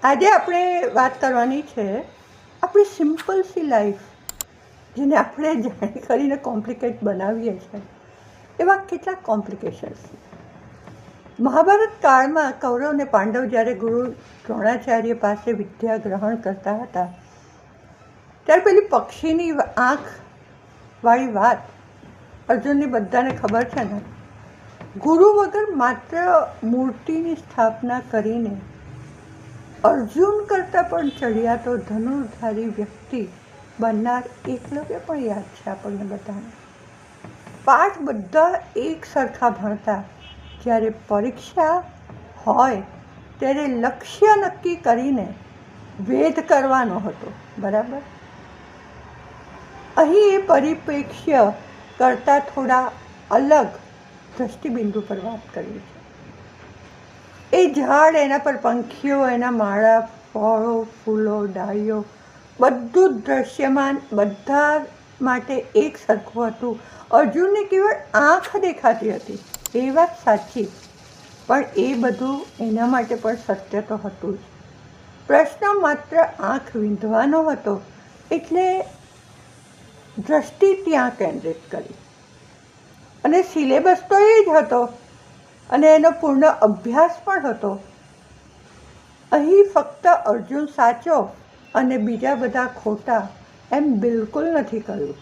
આજે આપણે વાત કરવાની છે આપણી સિમ્પલ સી લાઈફ, જેને આપણે જાણી કરીને કોમ્પ્લિકેટ બનાવીએ છીએ. એવા કેટલાક કોમ્પ્લિકેશન્સ. મહાભારત કાળમાં કૌરવ અને પાંડવ જ્યારે ગુરુ દ્રોણાચાર્ય પાસે વિદ્યા ગ્રહણ કરતા હતા ત્યારે પેલી પક્ષીની આંખવાળી વાત અર્જુનની બધાને ખબર છે ને. ગુરુ વગર માત્ર મૂર્તિની સ્થાપના કરીને અર્જુન કરતાં પણ ચડિયાતો ધનુર્ધારી વ્યક્તિ બનનાર એકલવ્ય પણ યાદ છે આપણને બધાને. પાઠ બધા એક સરખા ભણતા. જ્યારે પરીક્ષા હોય ત્યારે લક્ષ્ય નક્કી કરીને વેધ કરવાનો હતો, બરાબર. અહીં એ પરિપ્રેક્ષ્ય કરતાં થોડા અલગ દ્રષ્ટિબિંદુ પર વાત કરીએ છીએ. એ ઝાડ, એના પર પંખીઓ, એના માળા, ફળો, ફૂલો, ડાળીઓ, બધું જ દૃશ્યમાન બધા માટે એક સરખું હતું. અર્જુનને કેવળ આંખ દેખાતી હતી એ વાત સાચી, પણ એ બધું એના માટે પણ સત્ય તો હતું જ. પ્રશ્ન માત્ર આંખ વીંધવાનો હતો, એટલે દ્રષ્ટિ ત્યાં કેન્દ્રિત કરી. અને સિલેબસ તો એ જ હતો અને એનો પૂર્ણ અભ્યાસ પણ હતો. અહીં ફક્ત અર્જુન સાચો અને બીજા બધા ખોટા એમ બિલકુલ નથી કહ્યું,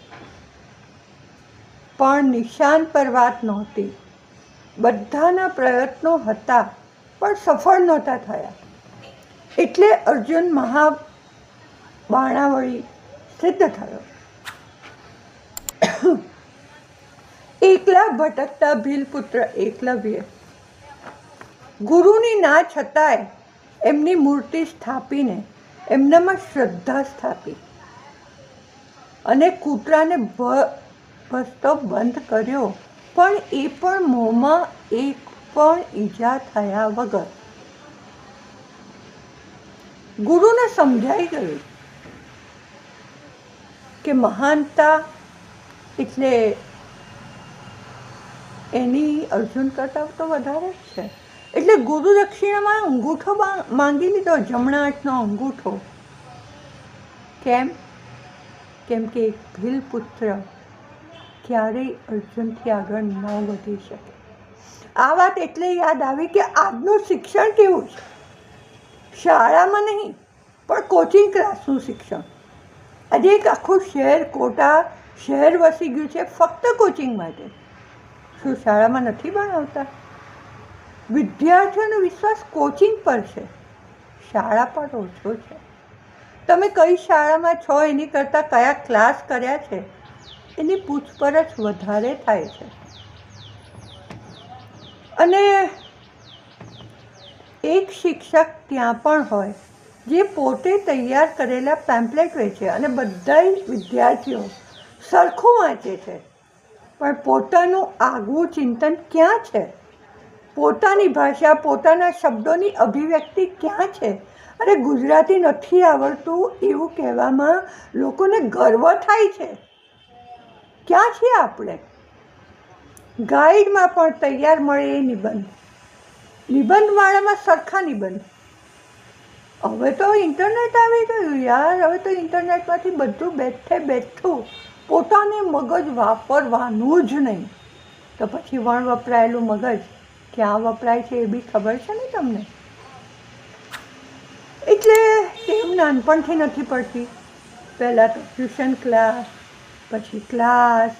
પણ નિશાન પર વાત નહોતી. બધાના પ્રયત્નો હતા પણ સફળ નહોતા થયા, એટલે અર્જુન મહાબાણાવળી સિદ્ધ થયો. એકલા ભટકતા ભીલપુત્ર એકલવ્ય ગુરુની ના છતાંય એમની મૂર્તિ સ્થાપીને એમનામાં શ્રદ્ધા સ્થાપી અને કૂતરાને ભસતો બંધ કર્યો, પણ એ પણ મોંમાં એક પણ ઈજા થયા વગર. ગુરુને સમજાઈ ગયું કે મહાનતા એટલે એની અર્જુન કરતાં તો વધારે જ છે. એટલે ગુરુ દક્ષિણામાં અંગૂઠો માંગી લીધો, જમણા હાથનો અંગૂઠો. કેમ? કેમ કે એક ભીલપુત્ર ક્યારેય અર્જુનથી આગળ ન વધી શકે. આ વાત એટલે યાદ આવી કે આજનું શિક્ષણ કેવું છે. શાળામાં નહીં પણ કોચિંગ ક્લાસનું શિક્ષણ. આજે એક આખું શહેર, કોટા શહેર વસી ગયું છે ફક્ત કોચિંગ માટે. શું શાળામાં નથી ભણાવતા? વિદ્યાર્થીઓનો વિશ્વાસ કોચિંગ પર છે, શાળા પર ઓછો છે. તમે કઈ શાળામાં છો એની કરતાં કયા ક્લાસ કર્યા છે એની પૂછપરછ વધારે થાય છે. અને એક શિક્ષક ત્યાં પણ હોય જે પોતે તૈયાર કરેલા પેમ્પલેટ વેચે અને બધા વિદ્યાર્થીઓ સરખું વાંચે છે, પણ પોતાનું આગવું ચિંતન ક્યાં છે? પોતાની ભાષા, પોતાના શબ્દોની અભિવ્યક્તિ ક્યાં છે? અને ગુજરાતી નથી આવડતું એવું કહેવામાં લોકોને ગર્વ થાય છે. ક્યાં છીએ આપણે? ગાઈડમાં પણ તૈયાર મળે એ નિબંધવાળામાં સરખા નિબંધ. હવે તો ઇન્ટરનેટ આવી ગયું યાર. હવે તો ઇન્ટરનેટમાંથી બધું બેઠું પોતાને મગજ વાપરવાનું જ નહીં. તો પછી વપરાયેલું મગજ ક્યાં વપરાય છે એ બી ખબર છે ને તમને. એટલે ટેવ નાનપણથી નથી પડતી. પહેલાં તો ટ્યુશન ક્લાસ, પછી ક્લાસ.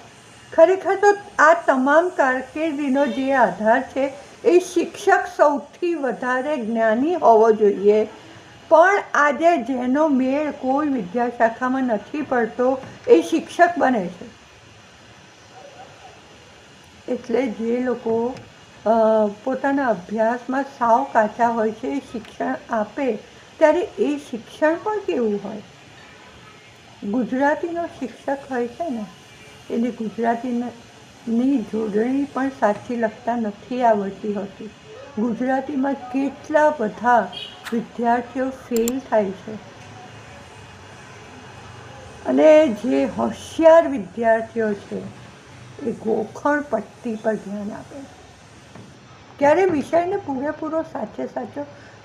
ખરેખર તો આ તમામ કારકિર્દીનો જે આધાર છે એ શિક્ષક સૌથી વધારે જ્ઞાની હોવો જોઈએ. પણ આજે જેનો મેળ કોઈ વિદ્યાશાખામાં નથી પડતો એ શિક્ષક બને છે. એટલે જે લોકો પોતાના અભ્યાસમાં સાવ કાચા હોય છે એ શિક્ષણ આપે ત્યારે એ શિક્ષણ પણ કેવું હોય. ગુજરાતીનો શિક્ષક હોય છે ને એને ગુજરાતીની જોડણી પણ સાચી લખતા નથી આવડતી હોતી. ગુજરાતીમાં કેટલા બધા વિદ્યાર્થીઓ ફેલ થાય છે. અને જે હોશિયાર વિદ્યાર્થીઓ છે એ ગોખણ પટ્ટી પર ધ્યાન આપે. ત્યારે વિષયને પૂરેપૂરો સાચો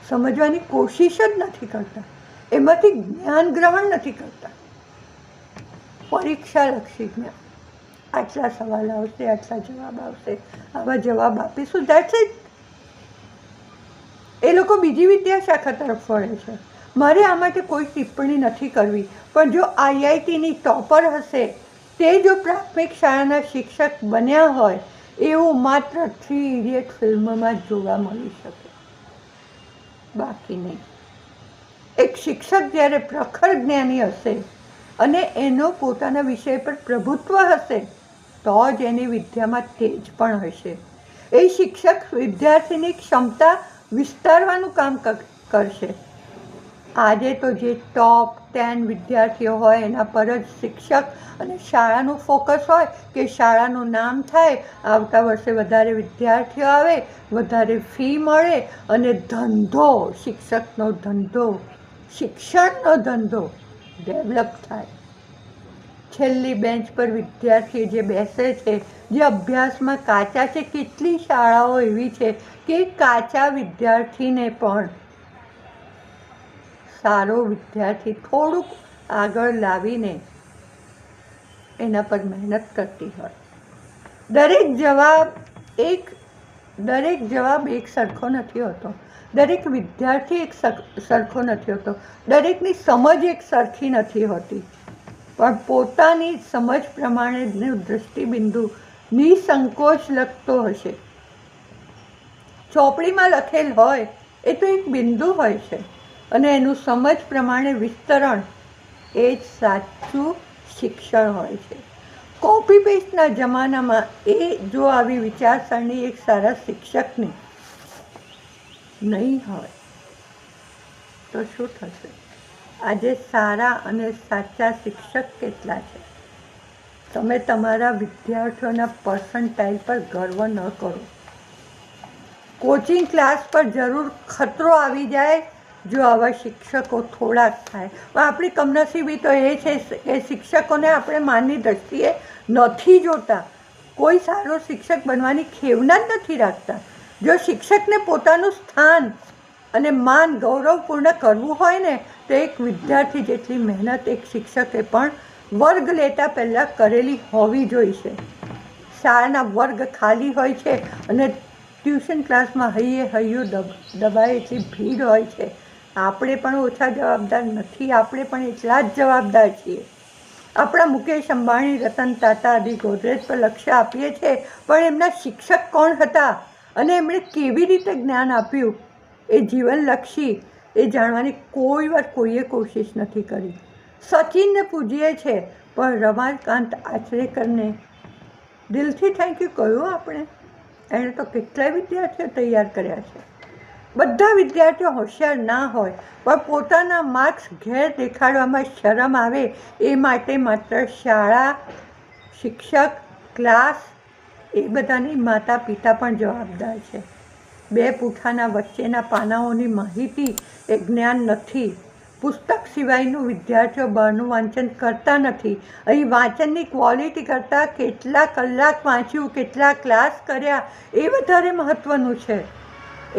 સમજવાની કોશિશ જ નથી કરતા, એમાંથી જ્ઞાન ગ્રહણ નથી કરતા. પરીક્ષાલક્ષી જ્ઞાન, આટલા સવાલ આવશે, આટલા જવાબ આવશે, આવા જવાબ આપીશું, દેટ્સ ઇટ. એ લોકો બીજી વિદ્યાશાખા તરફ વળે છે. મારે આ માટે કોઈ ટિપ્પણી નથી કરવી, પણ જો IITની ટોપર હશે તે જો પ્રાથમિક શાળાના શિક્ષક બન્યા હોય એવું માત્ર 3 ઇડિયટ ફિલ્મમાં જ જોવા મળી શકે, બાકી નહીં. એક શિક્ષક જ્યારે પ્રખર જ્ઞાની હશે અને એનો પોતાના વિષય પર પ્રભુત્વ હશે તો જ એની વિદ્યામાં તેજ પણ હશે. એ શિક્ષક વિદ્યાર્થીની ક્ષમતા વિસ્તારવાનું કામ કરશે. આજે તો જે ટોપ 10 વિદ્યાર્થીઓ હોય એના પર જ શિક્ષક અને શાળાનું ફોકસ હોય કે શાળાનું નામ થાય, આવતા વર્ષે વધારે વિદ્યાર્થીઓ આવે, વધારે ફી મળે અને ધંધો, શિક્ષકનો ધંધો, શિક્ષણનો ધંધો ડેવલપ થાય. છેલ્લી બેન્ચ પર વિદ્યાર્થી જે બેસે છે, જે અભ્યાસમાં કાચા છે, કેટલી શાળાઓ એવી છે કે કાચા વિદ્યાર્થીને પણ સારો વિદ્યાર્થી થોડુંક આગળ લાવીને એના પર મહેનત કરતી હોય. દરેક જવાબ એક સરખો નથી હોતો, દરેક વિદ્યાર્થી એક સરખો નથી હોતો, દરેકની સમજ એક સરખી નથી હોતી, પણ પોતાની સમજ પ્રમાણેનું દૃષ્ટિબિંદુ નિસંકોચ લખતો હશે. ચોપડીમાં લખેલ હોય એ તો એક બિંદુ હોય છે અને એનું સમજ પ્રમાણે વિસ્તરણ એ જ સાચું શિક્ષણ હોય છે. કોપી પેસ્ટના જમાનામાં જો આવી વિચારસરણી એક સારા શિક્ષકની નહીં હોય તો શું થશે? આજે સારા અને સાચા શિક્ષક કેટલા છે? તમે તમારા વિદ્યાર્થીઓના પર્સન્ટાઇલ પર ગર્વ ન કરો. કોચિંગ ક્લાસ પર જરૂર ખતરો આવી જાય જો આવા શિક્ષકો થોડાક થાય. આપણી કમનસીબી તો એ છે કે શિક્ષકોને આપણે માનની દ્રષ્ટિએ નથી જોતા. કોઈ સારો શિક્ષક બનવાની ખેવના જ નથી રાખતા. જો શિક્ષકને પોતાનું સ્થાન અને માન ગૌરવપૂર્ણ કરવું હોય ને તો એક વિદ્યાર્થી જેટલી મહેનત એક શિક્ષકે પણ વર્ગ લેતા પહેલાં કરેલી હોવી જોઈશે. શાળાના વર્ગ ખાલી હોય છે અને ટ્યુશન ક્લાસમાં હૈયું દબાય એટલી ભીડ હોય છે. આપણે પણ ઓછા જવાબદાર નથી, આપણે પણ એટલા જ જવાબદાર છીએ. આપણા મુકેશ અંબાણી, રતન ટાટા આદિ ગોદરેજ પર લક્ષ્ય આપીએ છીએ, પણ એમના શિક્ષક કોણ હતા અને એમણે કેવી રીતે જ્ઞાન આપ્યું એ જીવનલક્ષી એ જાણવાની કોઈએ કોશિશ નથી કરી. સચિનને પૂજીએ છીએ પણ રમાકાંત આચરેકરને દિલથી થેન્ક યુ કહ્યું આપણે. એણે તો કેટલાય વિદ્યાર્થીઓ તૈયાર કર્યા છે. બધા વિદ્યાર્થીઓ હોશિયાર ના હોય પણ પોતાના માર્ક્સ ઘેર દેખાડવામાં શરમ આવે એ માટે માત્ર શાળા, શિક્ષક, ક્લાસ એ બધાની માતા પિતા પણ જવાબદાર છે. 2 પૂઠાના વચ્ચેના પાનાઓની માહિતી એ જ્ઞાન નથી. પુસ્તક સિવાયનું વિદ્યાર્થીઓ બહારનું વાંચન કરતા નથી. અહીં વાંચનની ક્વોલિટી કરતાં કેટલા કલાક વાંચ્યું, કેટલા ક્લાસ કર્યા એ વધારે મહત્ત્વનું છે.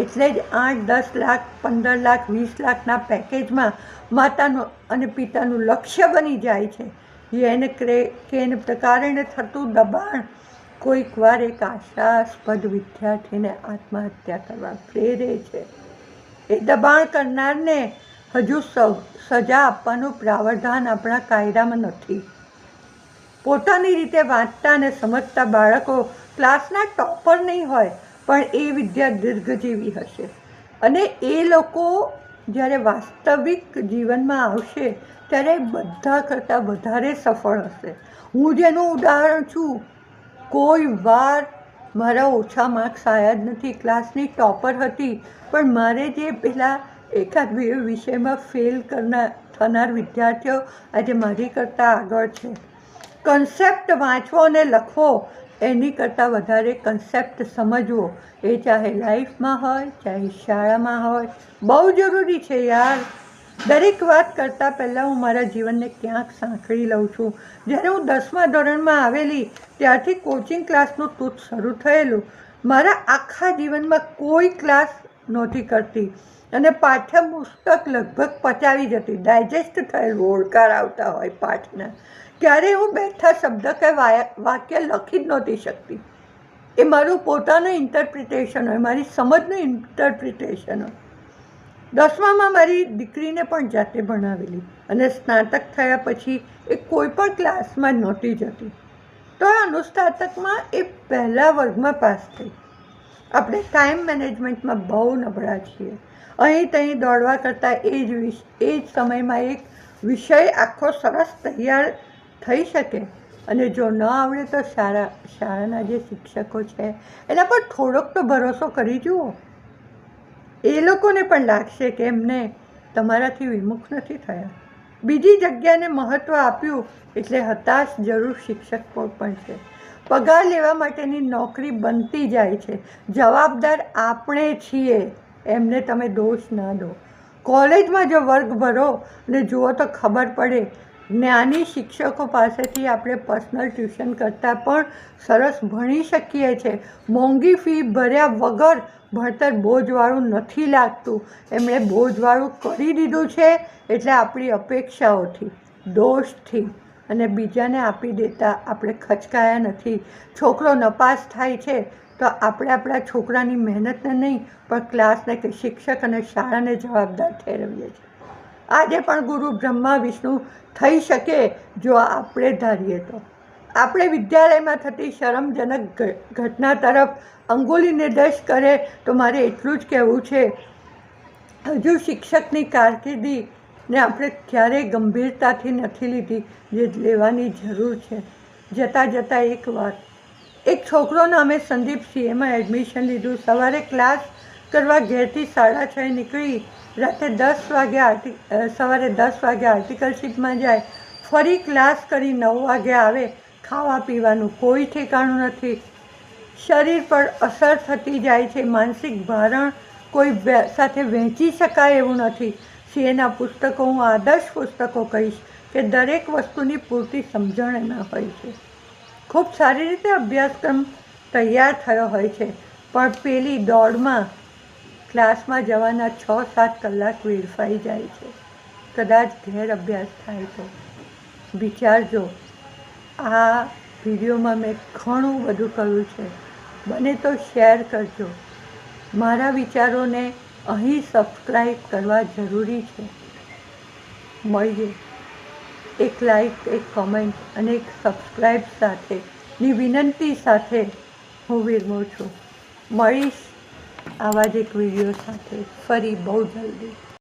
એટલે જ 8, 10 લાખ, 15 લાખ, 20 લાખના પેકેજમાં માતાનું અને પિતાનું લક્ષ્ય બની જાય છે. એને કારણે થતું દબાણ કોઈક વાર એક આશાસ્પદ વિદ્યાર્થીને આત્મહત્યા કરવા પ્રેરે છે. એ દબાણ કરનારને હજુ સજા આપવાનું પ્રાવધાન આપણા કાયદામાં નથી. પોતાની રીતે વાંચતા અને સમજતા બાળકો ક્લાસના ટોપર નહીં હોય પણ એ વિદ્યા દીર્ઘજીવી હશે અને એ લોકો જ્યારે વાસ્તવિક જીવનમાં આવશે ત્યારે બધા કરતાં વધારે સફળ હશે. હું જેનું ઉદાહરણ છું, કોઈ વાર મારા ઓછા માર્ક્સ આવ્યા જ નથી. ક્લાસની ટોપર હતી પણ મારે જે પહેલાં એકાદ 2 વિષયમાં ફેલ થનાર વિદ્યાર્થીઓ આજે મારી કરતાં આગળ છે. કન્સેપ્ટ વાંચવો અને લખવો એની કરતાં વધારે કન્સેપ્ટ સમજવો એ ચાહે લાઈફમાં હોય ચાહે શાળામાં હોય બહુ જરૂરી છે યાર. દરેક વાત કરતાં પહેલાં હું મારા જીવનને ક્યાંક સાંકળી લઉં છું. જ્યારે હું 10મા ધોરણમાં આવેલી ત્યારથી કોચિંગ ક્લાસનું તૂત શરૂ થયેલું. મારા આખા જીવનમાં કોઈ ક્લાસ નહોતી કરતી અને પાઠ્યપુસ્તક લગભગ પચાવી જતી, ડાયજેસ્ટ થયેલું ઓળકાર આવતા હોય પાઠના. ક્યારેય હું બેઠા શબ્દ કે વાક્ય લખી જ નહોતી શકતી. એ મારું પોતાનું ઇન્ટરપ્રિટેશન હોય, મારી સમજનું ઇન્ટરપ્રિટેશન હોય. 10મામાં મારી દીકરીને પણ જાતે ભણાવેલી અને સ્નાતક થયા પછી એ કોઈ પણ ક્લાસમાં જ નહોતી જતી. તો અનુસ્નાતકમાં એ પહેલા વર્ગમાં પાસ થઈ. આપણે ટાઈમ મેનેજમેન્ટમાં બહુ નબળા છીએ. અહીં ત્યાં દોડવા કરતાં એ જ સમયમાં એક વિષય આખો સરસ તૈયાર થઈ શકે. અને જો ન આવડે તો શાળાના જે શિક્ષકો છે એના પર થોડોક તો ભરોસો કરી જુઓ. એ લોકોને પણ લાગશે કે એમને તમારાથી વિમુખ નથી થયા. બીજી જગ્યાને મહત્ત્વ આપ્યું એટલે હતાશ જરૂર શિક્ષકો પણ છે. પગાર લેવા માટેની નોકરી બનતી જાય છે. જવાબદાર આપણે છીએ, એમને તમે દોષ ના દો. કોલેજમાં જો વર્ગ ભરો અને જુઓ તો ખબર પડે. જ્ઞાની શિક્ષકો પાસેથી આપણે પર્સનલ ટ્યુશન કરતાં પણ સરસ ભણી શકીએ છીએ. મોંઘી ફી ભર્યા વગર ભણતર બોજવાળું નથી લાગતું. એમણે બોજવાળું કરી દીધું છે એટલે આપણી અપેક્ષાઓથી, દોષથી અને બીજાને આપી દેતા આપણે ખચકાયા નથી. છોકરો નપાસ થાય છે તો આપણે આપણા છોકરાની મહેનતને નહીં પણ ક્લાસને કે શિક્ષક અને શાળાને જવાબદાર ઠેરવીએ છીએ. આજે પણ ગુરુ બ્રહ્મા વિષ્ણુ થઈ શકે જો આપણે ધારીએ તો. આપણે વિદ્યાલયમાં થતી શરમજનક ઘટના તરફ અંગુલી નિર્દેશ કરે તો મારે એટલું જ કહેવું છે, હજુ શિક્ષકની કારકિર્દીને આપણે ક્યારેય ગંભીરતાથી નથી લીધી, જે લેવાની જરૂર છે. જતાં જતાં એક વાત, એક છોકરોને અમે સંદીપ સીએમાં એડમિશન લીધું. સવારે ક્લાસ કરવા ઘેરથી 6:30 નીકળી, રાતે 10 વાગે સવારે 10 વાગે આર્ટિકલશીપમાં જાય, ફરી ક્લાસ કરી 9 વાગે આવે. ખાવા પીવાનું કોઈ ઠેકાણું નથી. શરીર પર અસર થતી જાય છે. માનસિક ભારણ કોઈ સાથે વહેંચી શકાય એવું નથી. સીએના પુસ્તકો હું આદર્શ પુસ્તકો કહીશ કે દરેક વસ્તુની પૂરતી સમજણ એમાં હોય છે. ખૂબ સારી રીતે અભ્યાસક્રમ તૈયાર થયો હોય છે, પણ પેલી દોડમાં ક્લાસમાં જવાના 6-7 કલાક વેડફાઈ જાય છે. કદાચ ઘેર અભ્યાસ થાય તો વિચારજો. આ વિડીયોમાં મેં ઘણું બધું કર્યું છે, બને તો શેર કરજો. મારા વિચારોને અહીં સબસ્ક્રાઈબ કરવા જરૂરી છે. મળીએ એક લાઈક, એક કોમેન્ટ અને એક સબસ્ક્રાઈબ સાથેની વિનંતી સાથે હું વિરમું છું. મળીશ આવા જ એક વિડીયો સાથે ફરી બહુ જલ્દી.